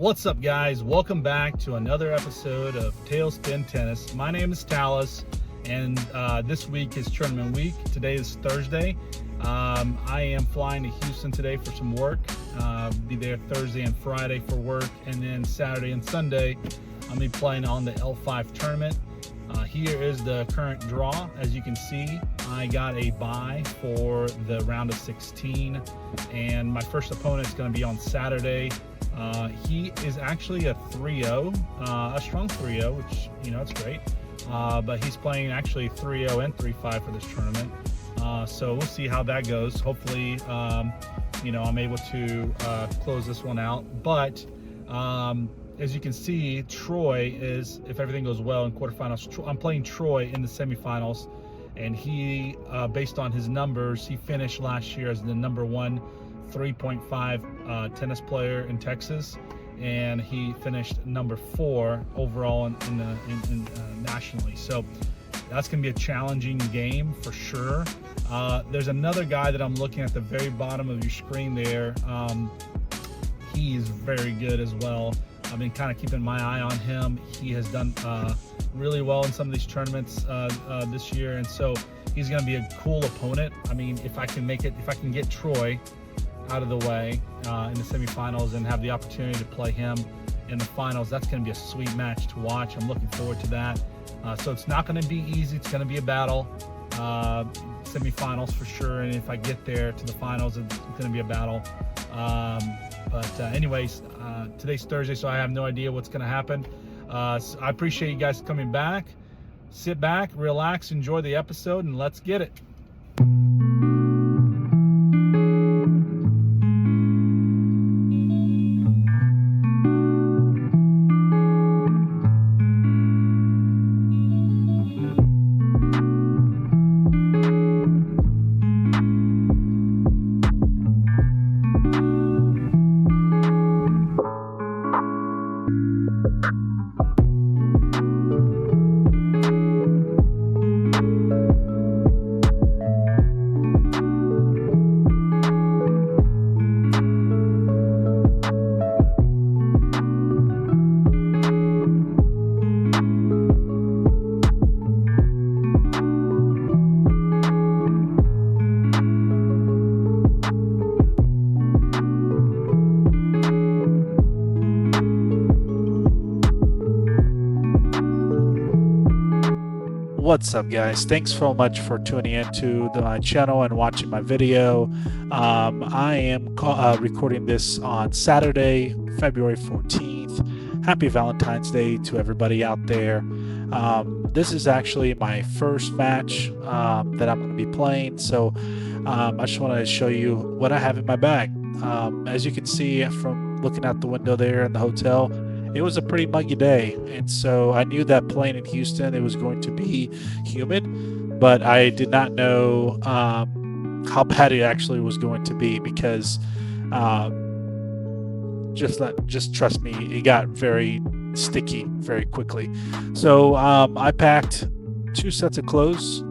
What's up, guys? Welcome back to another episode of Tailspin Tennis. My name is Talis, and this week is tournament week. Today is Thursday. I am flying to Houston today for some work. Be there Thursday and Friday for work, and then Saturday and Sunday I'll be playing on the L5 tournament. Here is the current draw. As you can see, I got a bye for the round of 16, and my first opponent is going to be on Saturday. He is actually a 3-0, a strong 3-0, which, you know, it's great. But he's playing actually 3-0 and 3-5 for this tournament. So we'll see how that goes. Hopefully, you know, I'm able to close this one out. But as you can see, Troy is, if everything goes well in quarterfinals, I'm playing Troy in the semifinals. And he, based on his numbers, he finished last year as the #1 3.5 tennis player in Texas, and he finished #4 overall in nationally. So that's going to be a challenging game for sure. There's another guy that I'm looking at the very bottom of your screen there. He's very good as well. I've been kind of keeping my eye on him. He has done really well in some of these tournaments this year, and so he's going to be a cool opponent. I mean, if I can make it, if I can get Troy out of the way in the semifinals and have the opportunity to play him in the finals, that's going to be a sweet match to watch. I'm looking forward to that. So it's not going to be easy. It's going to be a battle. Semifinals for sure, and if I get there to the finals, it's going to be a battle. But anyways, today's Thursday, so I have no idea what's going to happen. So I appreciate you guys coming back. Sit back, relax, enjoy the episode, and let's get it. What's up, guys? Thanks so much for tuning into my channel and watching my video. I am recording this on Saturday, February 14th. Happy Valentine's Day to everybody out there. This is actually my first match that I'm going to be playing, so I just want to show you what I have in my bag. As you can see from looking out the window there in the hotel, it was a pretty muggy day, and so I knew that playing in Houston, it was going to be humid, but I did not know how bad it actually was going to be, because just trust me, it got very sticky very quickly. So I packed 2 sets of clothes,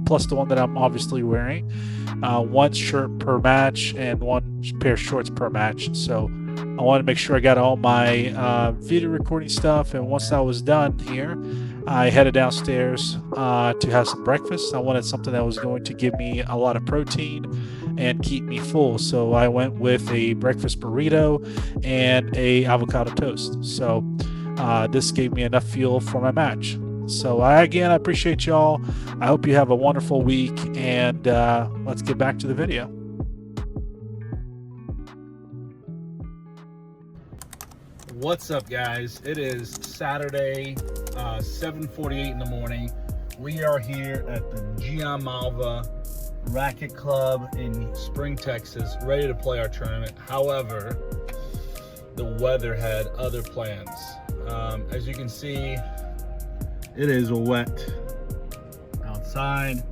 plus the one that I'm obviously wearing, 1 shirt per match and 1 pair of shorts per match. So I wanted to make sure I got all my video recording stuff, and once that was done here, I headed downstairs to have some breakfast. I wanted something that was going to give me a lot of protein and keep me full, so I went with a breakfast burrito and a avocado toast. So this gave me enough fuel for my match. So again, I appreciate y'all. I hope you have a wonderful week, and let's get back to the video. What's up, guys? It is Saturday, 7:48 in the morning. We are here at the Giammalva Racket Club in Spring, Texas, ready to play our tournament. However, the weather had other plans. As you can see, it is wet outside.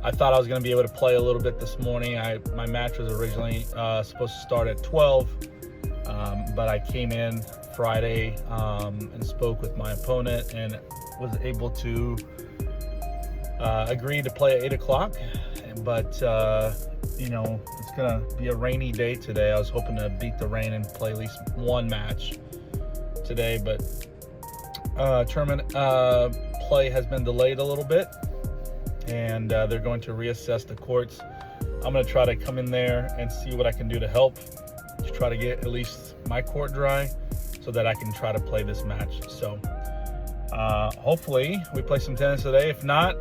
I thought I was going to be able to play a little bit this morning. My match was originally supposed to start at 12, but I came in Friday and spoke with my opponent and was able to agree to play at 8 o'clock. but it's gonna be a rainy day today. I was hoping to beat the rain and play at least one match today, but tournament play has been delayed a little bit, and they're going to reassess the courts. I'm going to try to come in there and see what I can do to help, to try to get at least my court dry so that I can try to play this match. So hopefully we play some tennis today. If not,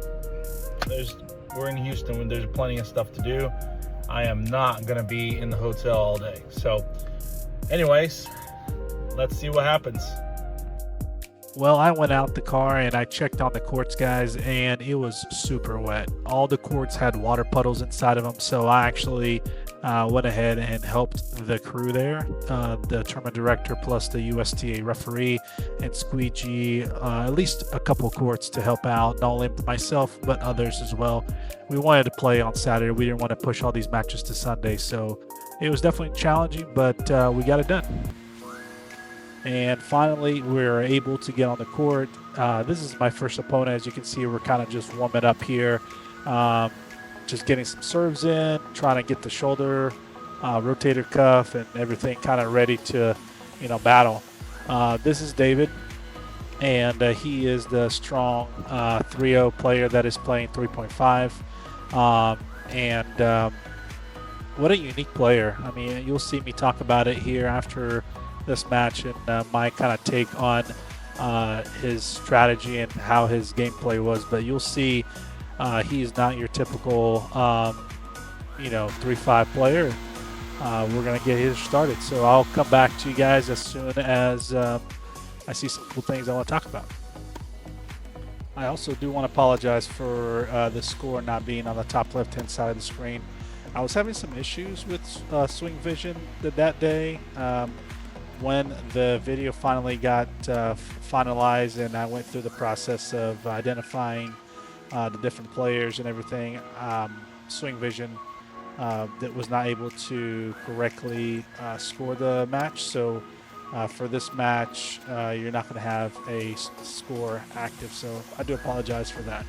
we're in Houston when there's plenty of stuff to do. I am not going to be in the hotel all day. So anyways, let's see what happens. Well, I went out the car and I checked on the courts, guys, and it was super wet. All the courts had water puddles inside of them, so I actually went ahead and helped the crew there, the tournament director plus the USTA referee, and squeegee at least a couple courts to help out, not only myself but others as well. We wanted to play on Saturday. We didn't want to push all these matches to Sunday, so it was definitely challenging, but we got it done. And finally, we were able to get on the court. This is my first opponent. As you can see, we're kind of just warming up here, just getting some serves in, trying to get the shoulder, rotator cuff, and everything kind of ready to, battle. This is David, and he is the strong 3-0 player that is playing 3.5. What a unique player. I mean, you'll see me talk about it here after this match and my kind of take on his strategy and how his gameplay was, but you'll see he is not your typical 3-5 player. We're gonna get his started, so I'll come back to you guys as soon as I see some cool things I want to talk about. I also do want to apologize for the score not being on the top left hand side of the screen. I was having some issues with Swing Vision that day. When the video finally got finalized and I went through the process of identifying the different players and everything, Swing Vision that was not able to correctly score the match. So for this match, you're not going to have a score active. So I do apologize for that.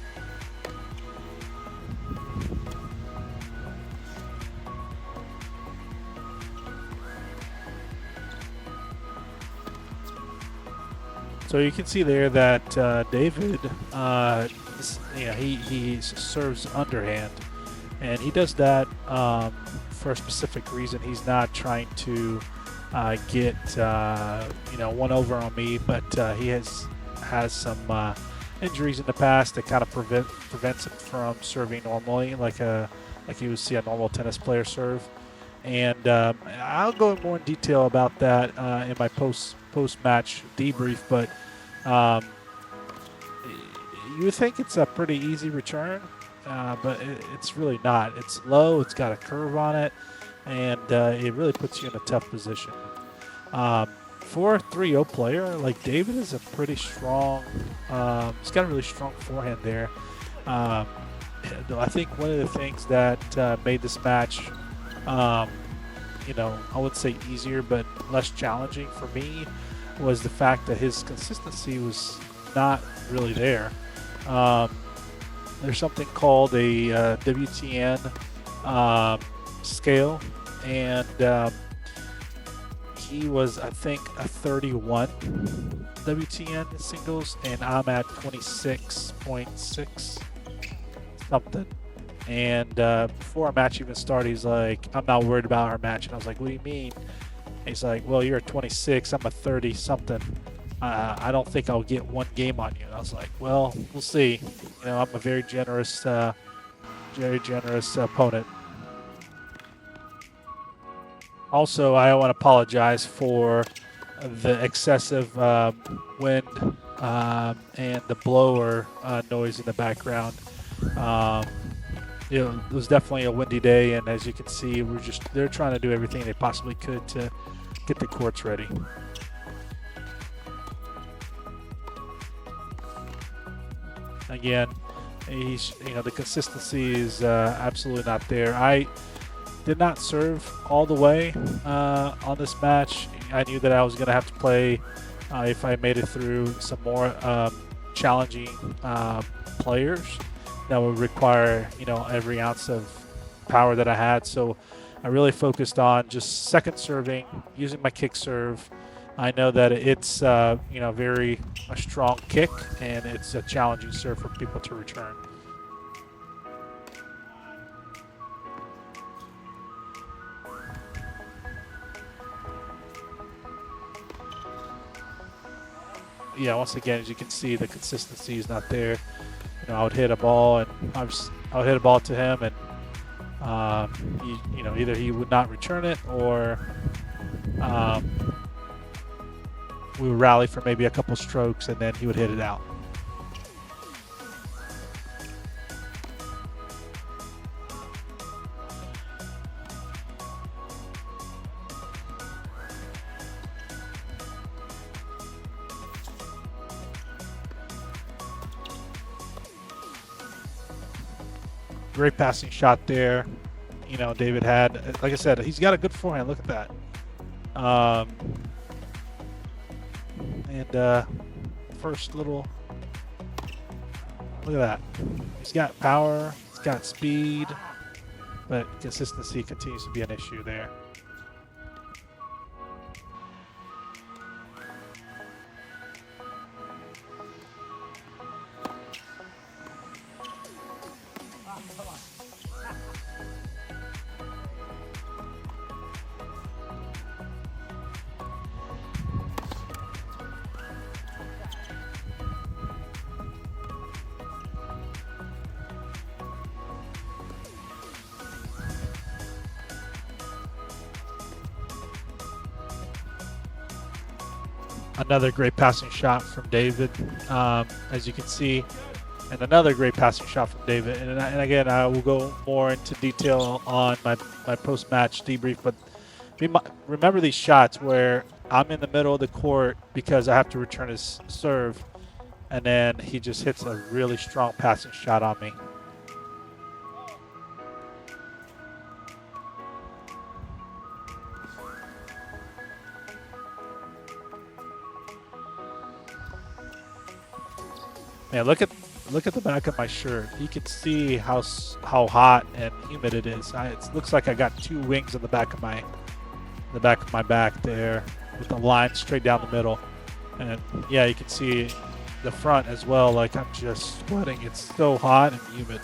So you can see there that David, he serves underhand, and he does that for a specific reason. He's not trying to get one over on me, but he has some injuries in the past that kind of prevents him from serving normally, like you would see a normal tennis player serve. And I'll go more in detail about that in my post-match debrief, but you would think it's a pretty easy return, but it's really not. It's low, it's got a curve on it, and it really puts you in a tough position. For a 3-0 player, like David is a pretty strong, he's got a really strong forehand there. I think one of the things that made this match I would say easier but less challenging for me was the fact that his consistency was not really there. There's something called a WTN scale, and he was, I think, a 31 WTN in singles, and I'm at 26.6 something. And before our match even started, he's like, I'm not worried about our match. And I was like, what do you mean? And he's like, well, you're a 26, I'm a 30 something. I don't think I'll get one game on you. And I was like, well, we'll see. I'm a very generous opponent. Also, I want to apologize for the excessive wind and the blower noise in the background. It was definitely a windy day, and as you can see, they're trying to do everything they possibly could to get the courts ready. Again, the consistency is absolutely not there. I did not serve all the way on this match. I knew that I was going to have to play if I made it through some more challenging players. that would require, every ounce of power that I had. So I really focused on just second serving, using my kick serve. I know that it's, very a strong kick, and it's a challenging serve for people to return. Yeah, once again, as you can see, the consistency is not there. I would hit a ball, and I would hit a ball to him, and either he would not return it, or we would rally for maybe a couple strokes, and then he would hit it out. Great passing shot there. David had, like I said, he's got a good forehand. Look at that. First little, look at that. He's got power, he's got speed, but consistency continues to be an issue there. Another great passing shot from David, as you can see, and another great passing shot from David. And again, I will go more into detail on my post-match debrief, but remember these shots where I'm in the middle of the court because I have to return his serve, and then he just hits a really strong passing shot on me. Man, look at the back of my shirt. You can see how hot and humid it is. It looks like I got two wings on the back of my back there, with the line straight down the middle. And yeah, you can see the front as well. Like, I'm just sweating. It's so hot and humid.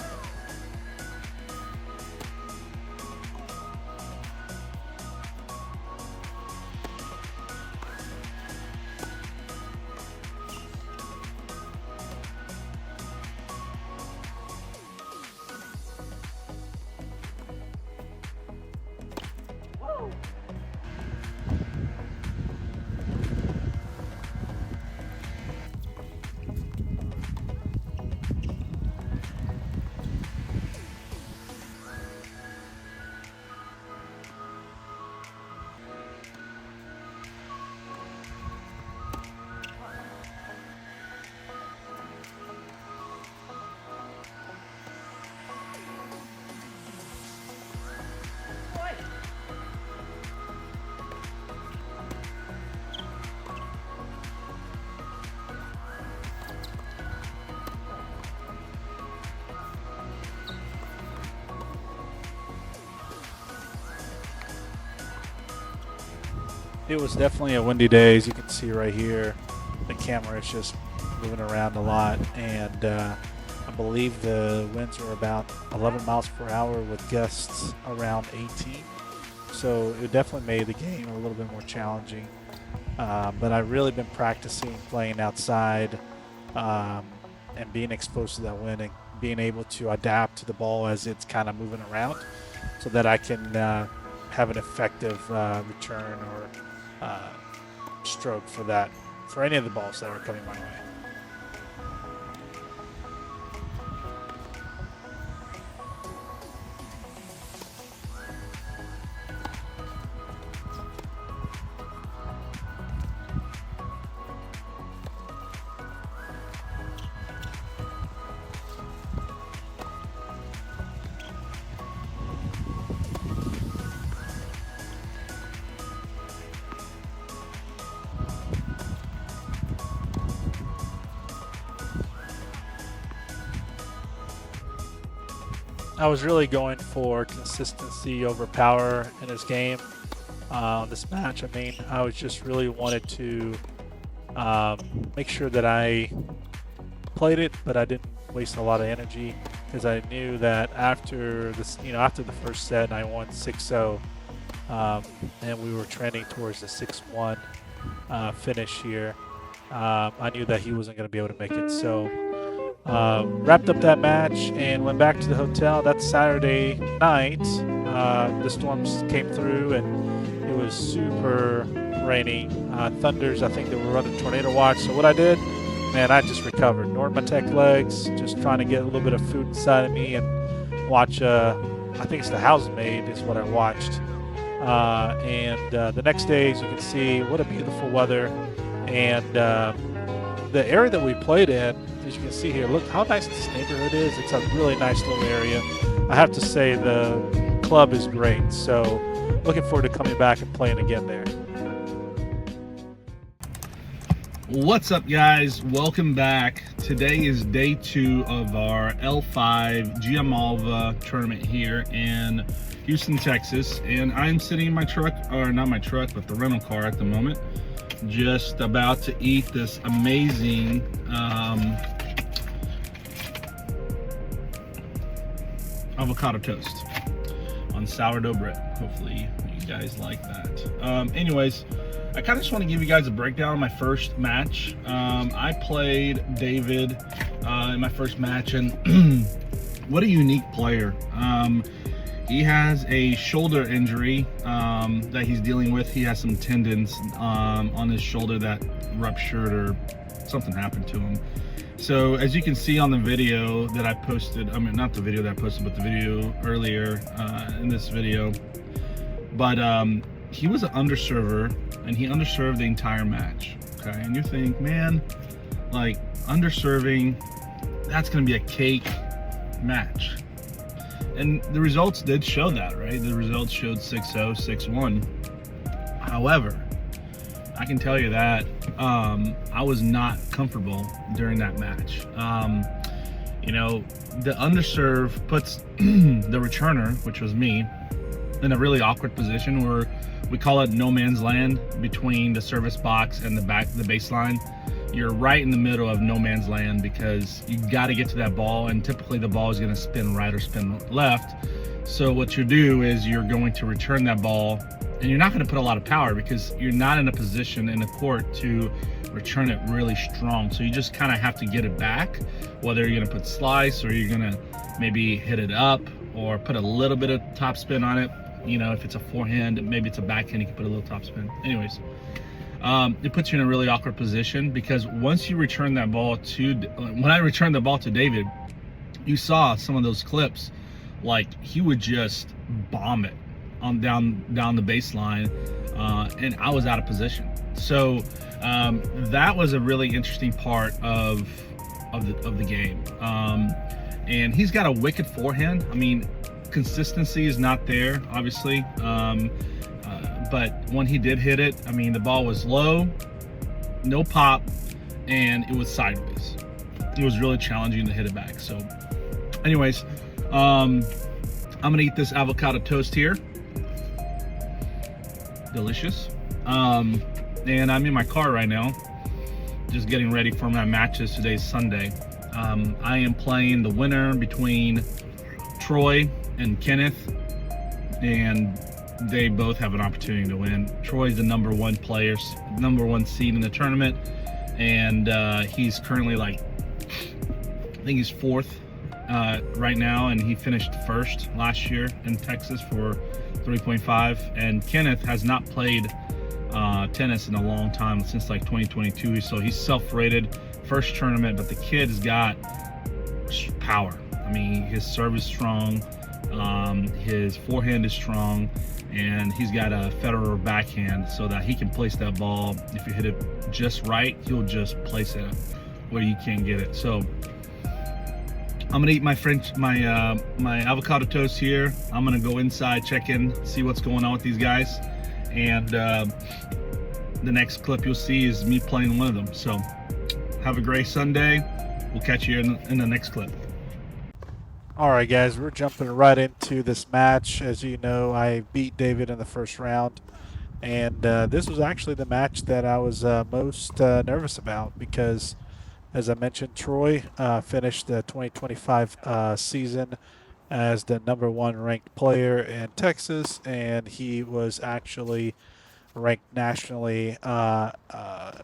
It was definitely a windy day, as you can see right here. The camera is just moving around a lot, and I believe the winds were about 11 miles per hour with gusts around 18. So it definitely made the game a little bit more challenging. But I've really been practicing playing outside and being exposed to that wind and being able to adapt to the ball as it's kind of moving around, so that I can have an effective return or stroke for any of the balls that are coming my way. I was really going for consistency over power in this game. This match, I mean, I was just really wanted to make sure that I played it, but I didn't waste a lot of energy, because I knew that after this, after the first set, I won 6-0, and we were trending towards the 6-1 finish here. I knew that he wasn't going to be able to make it, so wrapped up that match and went back to the hotel. That Saturday night, the storms came through and it was super rainy. Thunders, I think they were running tornado watch. So what I did, man, I just recovered. Normatec legs, just trying to get a little bit of food inside of me and watch, I think it's The Housemaid is what I watched. And the next day, as you can see, what a beautiful weather. And the area that we played in, as you can see here, look how nice this neighborhood is. It's a really nice little area. I have to say the club is great. So looking forward to coming back and playing again there. What's up, guys? Welcome back. Today is day 2 of our L5 Giammalva tournament here in Houston, Texas. And I'm sitting in my truck, or not my truck, but the rental car at the moment, just about to eat this amazing avocado toast on sourdough bread. Hopefully you guys like that. Anyways, I kind of just want to give you guys a breakdown of my first match. I played David in my first match, and what a unique player. He has a shoulder injury that he's dealing with. He has some tendons on his shoulder that ruptured, or something happened to him. So as you can see on the video that I posted, I mean, not the video that I posted, but the video earlier in this video, but he was an underserver, and he underserved the entire match, okay? And you think, man, like, underserving, that's gonna be a cake match. And the results did show that, right? The results showed 6-0, 6-1. However, I can tell you that I was not comfortable during that match. The underserve puts the returner, which was me, in a really awkward position where we call it no man's land between the service box and the baseline. You're right in the middle of no man's land because you got to get to that ball, and typically the ball is going to spin right or spin left. So what you do is you're going to return that ball, and you're not going to put a lot of power because you're not in a position in the court to return it really strong. So you just kind of have to get it back, whether you're going to put slice or you're going to maybe hit it up or put a little bit of top spin on it. If it's a forehand, maybe it's a backhand, you can put a little top spin. Anyways, it puts you in a really awkward position because once you return that ball when I returned the ball to David, you saw some of those clips, like he would just bomb it on down the baseline, and I was out of position. So that was a really interesting part of the game. And he's got a wicked forehand. I mean, consistency is not there, obviously. But when he did hit it, I mean, the ball was low, no pop, and it was sideways. It was really challenging to hit it back. So anyways, I'm gonna eat this avocado toast here. Delicious. And I'm in my car right now, just getting ready for my matches. Today's Sunday. I am playing the winner between Troy and Kenneth, and they both have an opportunity to win. Troy's the number 1 player, number 1 seed in the tournament, and he's currently I think he's 4th right now, and he finished 1st last year in Texas for 3.5. And Kenneth has not played tennis in a long time, since 2022. So he's self-rated, first tournament, but the kid's got power. I mean, his serve is strong, his forehand is strong, and he's got a Federer backhand, so that he can place that ball. If you hit it just right, he'll just place it where you can't get it. So I'm gonna eat my avocado toast here. I'm gonna go inside, check in, see what's going on with these guys, and the next clip you'll see is me playing one of them. So have a great Sunday. We'll catch you in the next clip. All right, guys, we're jumping right into this match. As you know, I beat David in the first round, and this was actually the match that I was most nervous about because, as I mentioned, Troy finished the 2025 season as the #1 ranked player in Texas, and he was actually ranked nationally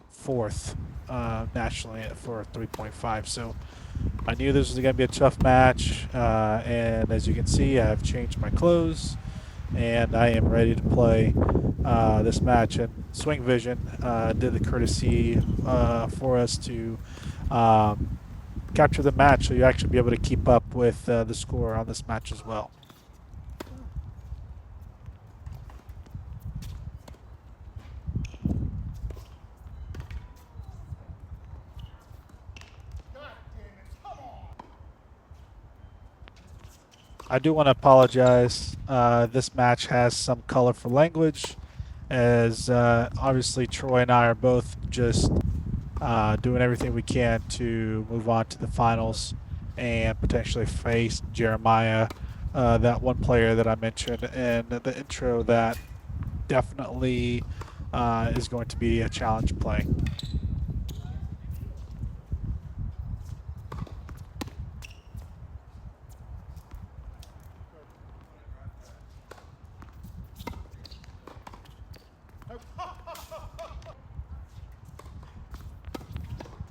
fourth nationally for 3.5. So I knew this was going to be a tough match, and as you can see, I've changed my clothes, and I am ready to play this match. And Swing Vision did the courtesy for us to capture the match, so you actually be able to keep up with the score on this match as well. I do want to apologize. This match has some colorful language, as obviously Troy and I are both just doing everything we can to move on to the finals and potentially face Jeremiah, that one player that I mentioned in the intro that definitely is going to be a challenge play.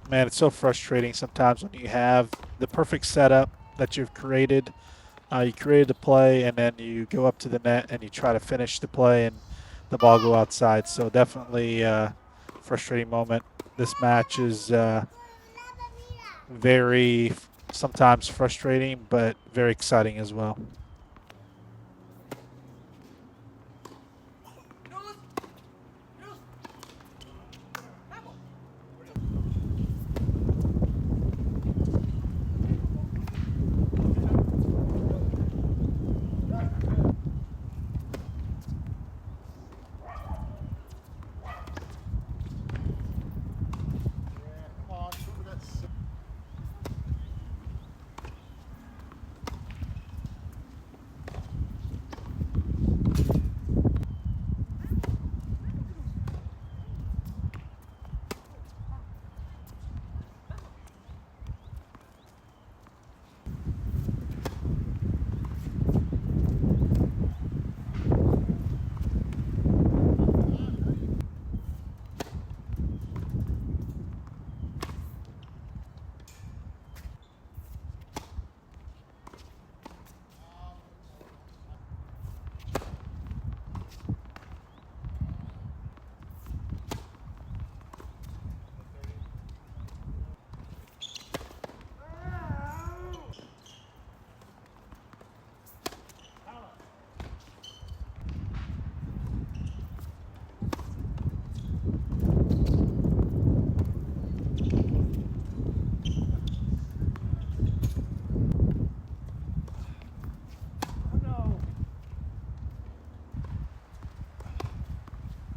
Man, it's so frustrating sometimes when you have the perfect setup that you've created. You created the play, and then you go up to the net and you try to finish the play, and the ball go outside. So definitely frustrating moment. This match is very sometimes frustrating, but very exciting as well.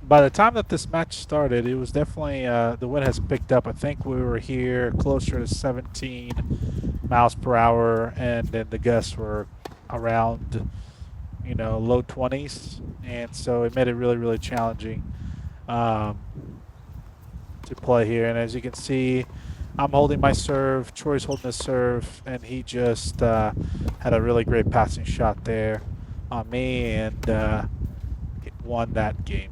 By the time that this match started, it was definitely the wind has picked up. I think we were here closer to 17 miles per hour, and then the gusts were around, low 20s, and so it made it really, really challenging um, to play here. And as you can see, I'm holding my serve, Troy's holding his serve, and he just had a really great passing shot there on me and won that game.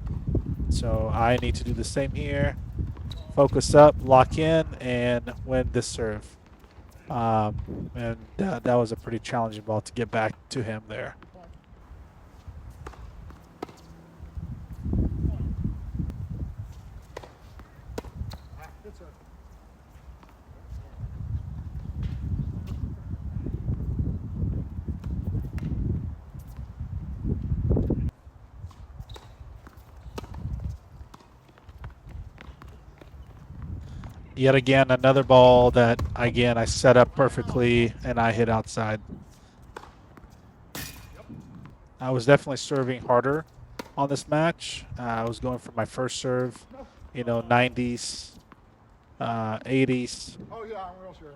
So I need to do the same here. Focus up, lock in, and win this serve. And that was a pretty challenging ball to get back to him there. Yet again, another ball that, again, I set up perfectly and I hit outside. I was definitely serving harder on this match. I was going for my first serve, 90s, 80s. Oh, yeah, I'm real sure.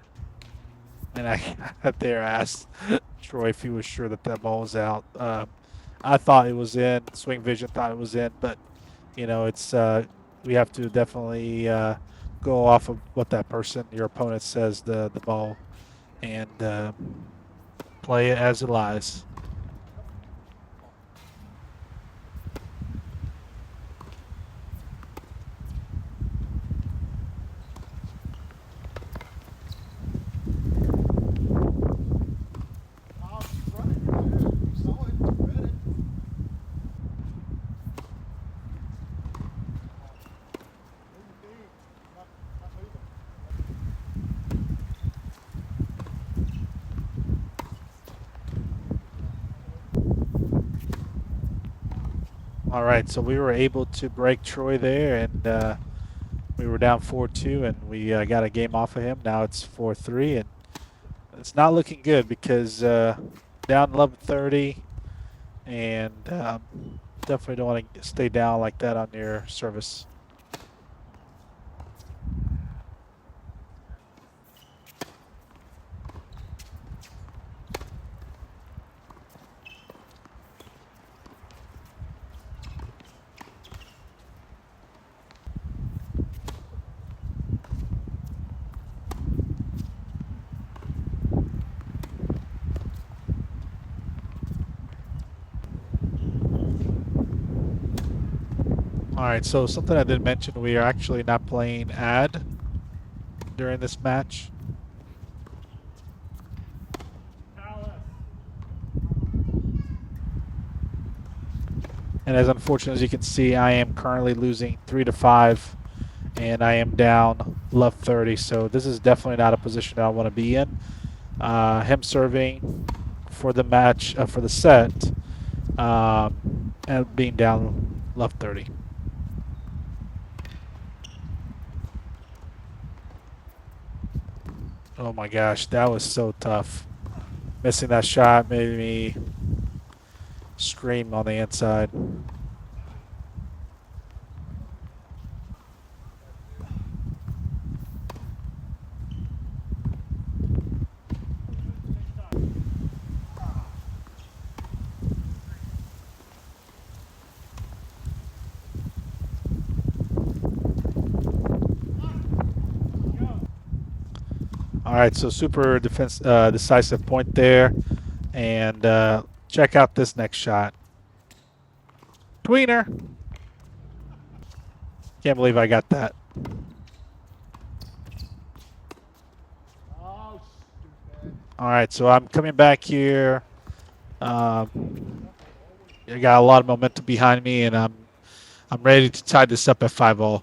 and I got there, asked Troy if he was sure that that ball was out. I thought it was in. Swing Vision thought it was in, but it's we have to definitely go off of what that person, your opponent, says the ball, and play it as it lies. All right, so we were able to break Troy there, and we were down 4-2, and we got a game off of him. Now it's 4-3, and it's not looking good because down 11-30, and definitely don't want to stay down like that on your service. All right, so something I didn't mention, we are actually not playing ad during this match. And as unfortunate as you can see, I am currently losing 3-5, and I am down left 30. So this is definitely not a position that I want to be in. Him serving for the match, for the set, and being down left 30. Oh my gosh, that was so tough. Missing that shot made me scream on the inside. All right, so super decisive point there, and check out this next shot. Tweener. Can't believe I got that. All right, so I'm coming back here. I got a lot of momentum behind me, and I'm ready to tie this up at 5-all.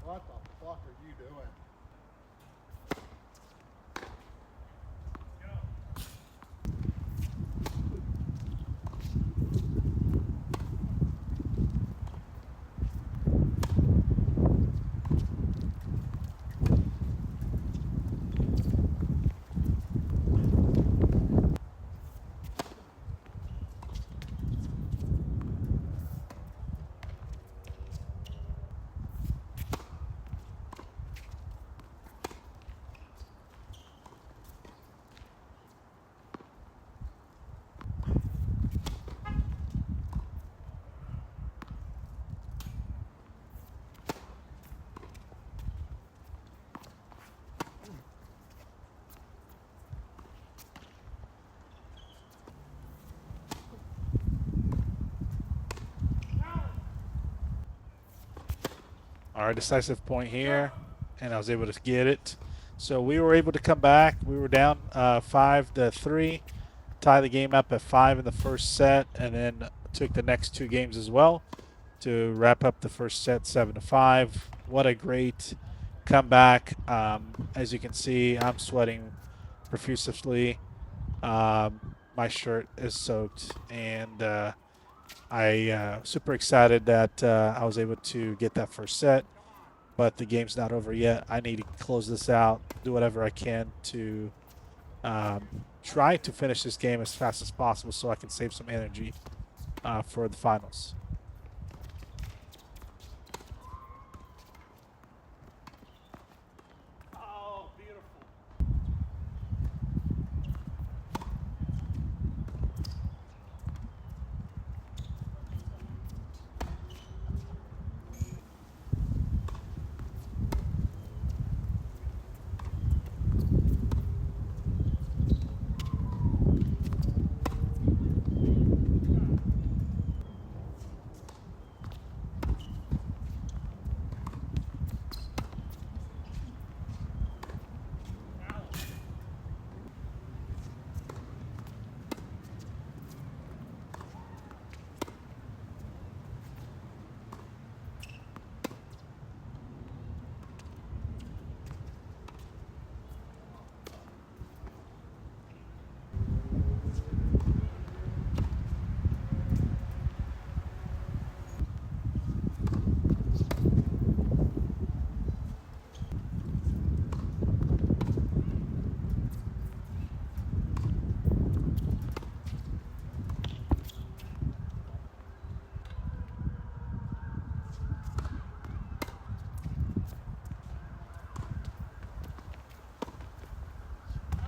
What the fuck are you doing? All right, decisive point here, and I was able to get it. So we were able to come back. We were down 5-3, tie the game up at 5 in the first set, and then took the next 2 games as well to wrap up the first set 7-5. What a great comeback! As you can see, I'm sweating profusely. My shirt is soaked, and I super excited that I was able to get that first set. But the game's not over yet. I need to close this out, do whatever I can to try to finish this game as fast as possible so I can save some energy for the finals. Oh, beautiful.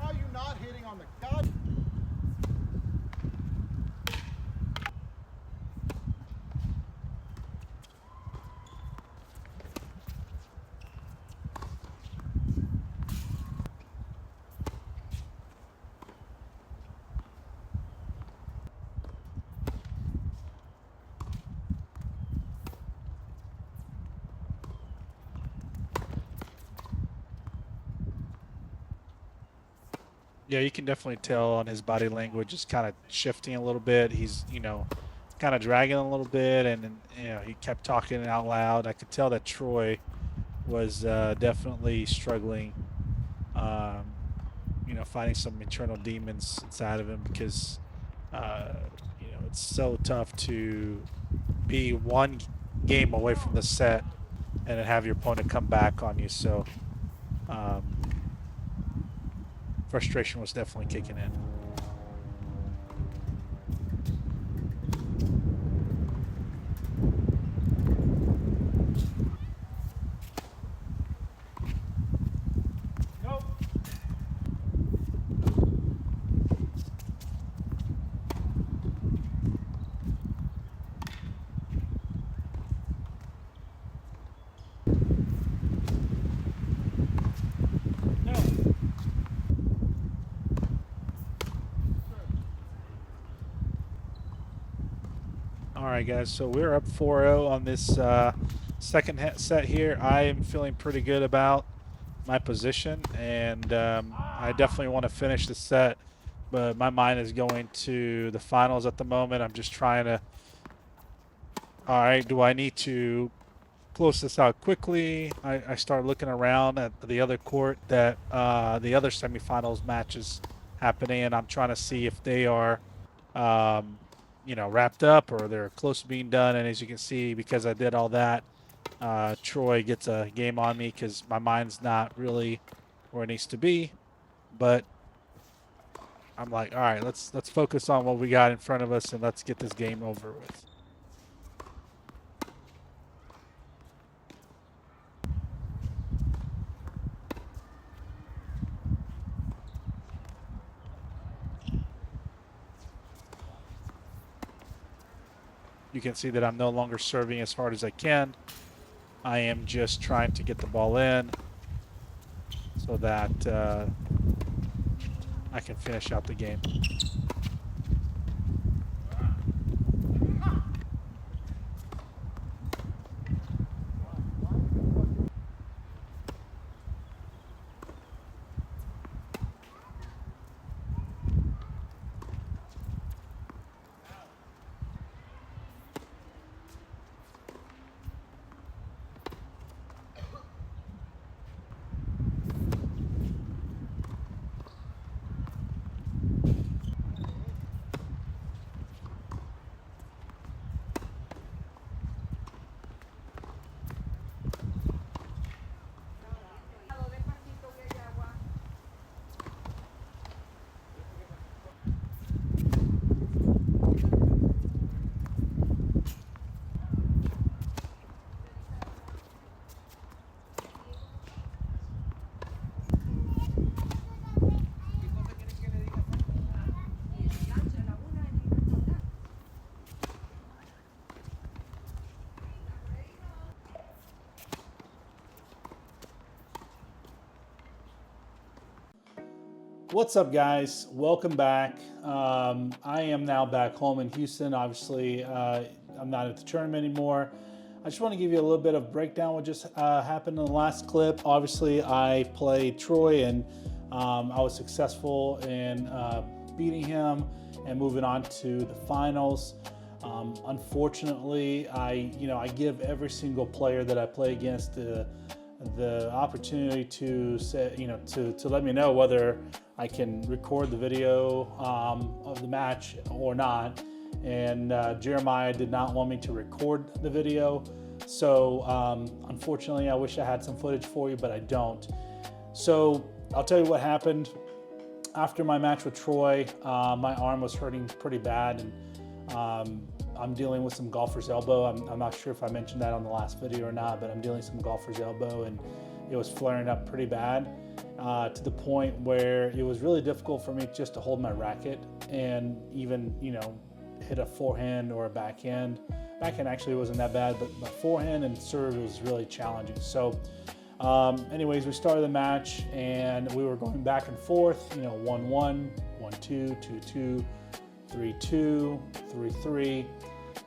How are you not hitting on the god? Yeah, you can definitely tell on his body language is kind of shifting a little bit. He's, kind of dragging a little bit, and he kept talking out loud. I could tell that Troy was definitely struggling, um, fighting some internal demons inside of him because, uh, it's so tough to be one game away from the set and then have your opponent come back on you. So, um, frustration was definitely kicking in. Go. No. All right, guys. So we're up 4-0 on this second set here. I am feeling pretty good about my position, and I definitely want to finish the set. But my mind is going to the finals at the moment. I'm just trying to. All right, do I need to close this out quickly? I start looking around at the other court that the other semifinals matches happening, and I'm trying to see if they are, wrapped up or they're close to being done. And as you can see, because I did all that, Troy gets a game on me because my mind's not really where it needs to be. But I'm like, all right, let's focus on what we got in front of us and let's get this game over with. You can see that I'm no longer serving as hard as I can. I am just trying to get the ball in so that I can finish out the game. What's up, guys? Welcome back. I am now back home in Houston. Obviously, I'm not at the tournament anymore. I just want to give you a little bit of breakdown what just happened in the last clip. Obviously, I played Troy, and I was successful in beating him and moving on to the finals. Unfortunately, I give every single player that I play against the opportunity to say, to let me know whether I can record the video of the match or not. And Jeremiah did not want me to record the video. So unfortunately, I wish I had some footage for you, but I don't. So I'll tell you what happened. After my match with Troy, my arm was hurting pretty bad, and I'm dealing with some golfer's elbow. I'm not sure if I mentioned that on the last video or not, but I'm dealing with some golfer's elbow, and it was flaring up pretty bad to the point where it was really difficult for me just to hold my racket and even, hit a forehand or a backhand. Backhand actually wasn't that bad, but my forehand and serve was really challenging. So anyways, we started the match and we were going back and forth, 1-1, 1-2, 2-2, 3-2, 3-3.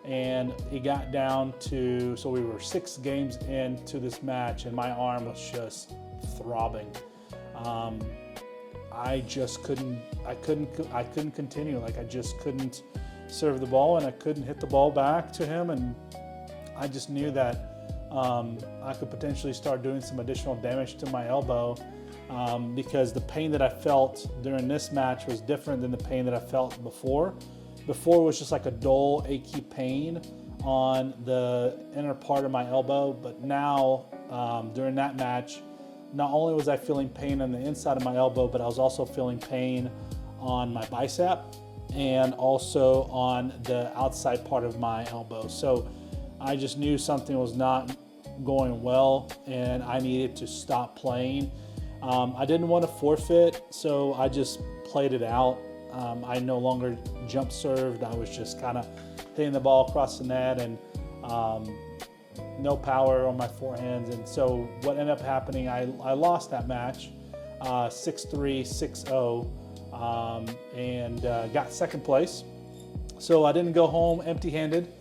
And it got down to, so we were 6 games into this match and my arm was just throbbing. I just couldn't continue. Like, I just couldn't serve the ball and I couldn't hit the ball back to him. And I just knew that I could potentially start doing some additional damage to my elbow because the pain that I felt during this match was different than the pain that I felt before. Before, it was just like a dull, achy pain on the inner part of my elbow. But now, during that match, not only was I feeling pain on the inside of my elbow, but I was also feeling pain on my bicep and also on the outside part of my elbow. So I just knew something was not going well and I needed to stop playing. I didn't want to forfeit, so I just played it out. I no longer jump served. I was just kind of hitting the ball across the net and no power on my forehands. And so what ended up happening, I lost that match 6-3, 6-0, and got second place. So I didn't go home empty-handed.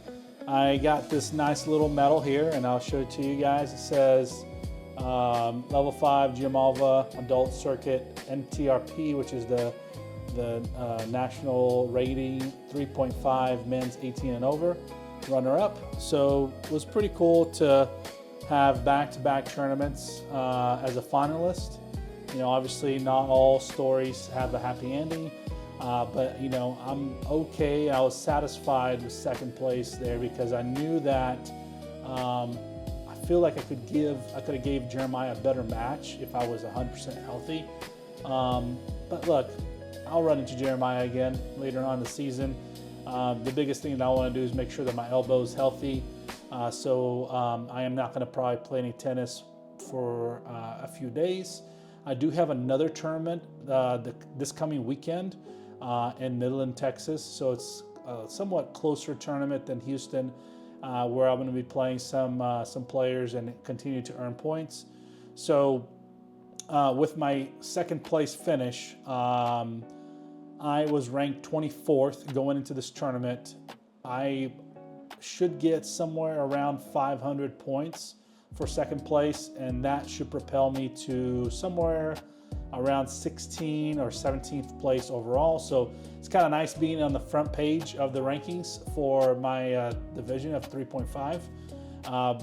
I got this nice little medal here, and I'll show it to you guys. It says Level 5 Giammalva Adult Circuit NTRP, which is the national rating, 3.5 men's 18 and over, runner-up. So it was pretty cool to have back-to-back tournaments as a finalist. Obviously not all stories have a happy ending, but I'm okay. I was satisfied with second place there because I knew that I feel like I could have gave Jeremiah a better match if I was 100% healthy. But look, I'll run into Jeremiah again later on in the season. The biggest thing that I want to do is make sure that my elbow is healthy. So I am not going to probably play any tennis for a few days. I do have another tournament this coming weekend in Midland, Texas. So it's a somewhat closer tournament than Houston, where I'm going to be playing some players and continue to earn points. So with my second place finish, I was ranked 24th going into this tournament. I should get somewhere around 500 points for second place, and that should propel me to somewhere around 16th or 17th place overall. So it's kind of nice being on the front page of the rankings for my division of 3.5.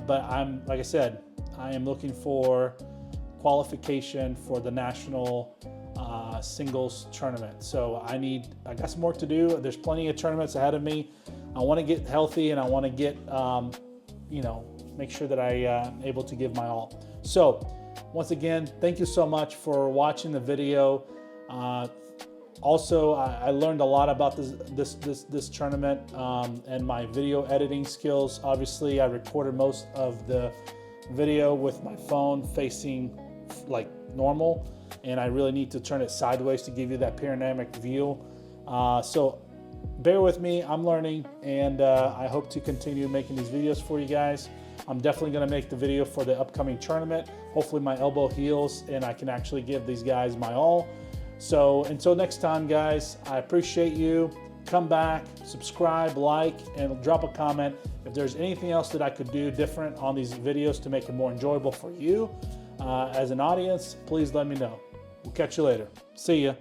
But like I said, I am looking for qualification for the national singles tournament. So I got some work to do. There's plenty of tournaments ahead of me. I want to get healthy and I want to get, make sure that I am able to give my all. So once again, thank you so much for watching the video. Also, I learned a lot about this tournament and my video editing skills. Obviously, I recorded most of the video with my phone facing like normal, and I really need to turn it sideways to give you that panoramic view. So bear with me, I'm learning, and I hope to continue making these videos for you guys. I'm definitely going to make the video for the upcoming tournament. Hopefully my elbow heals and I can actually give these guys my all. So until next time, guys, I appreciate you. Come back, subscribe, like, and drop a comment if there's anything else that I could do different on these videos to make it more enjoyable for you as an audience. Please let me know. We'll catch you later. See ya.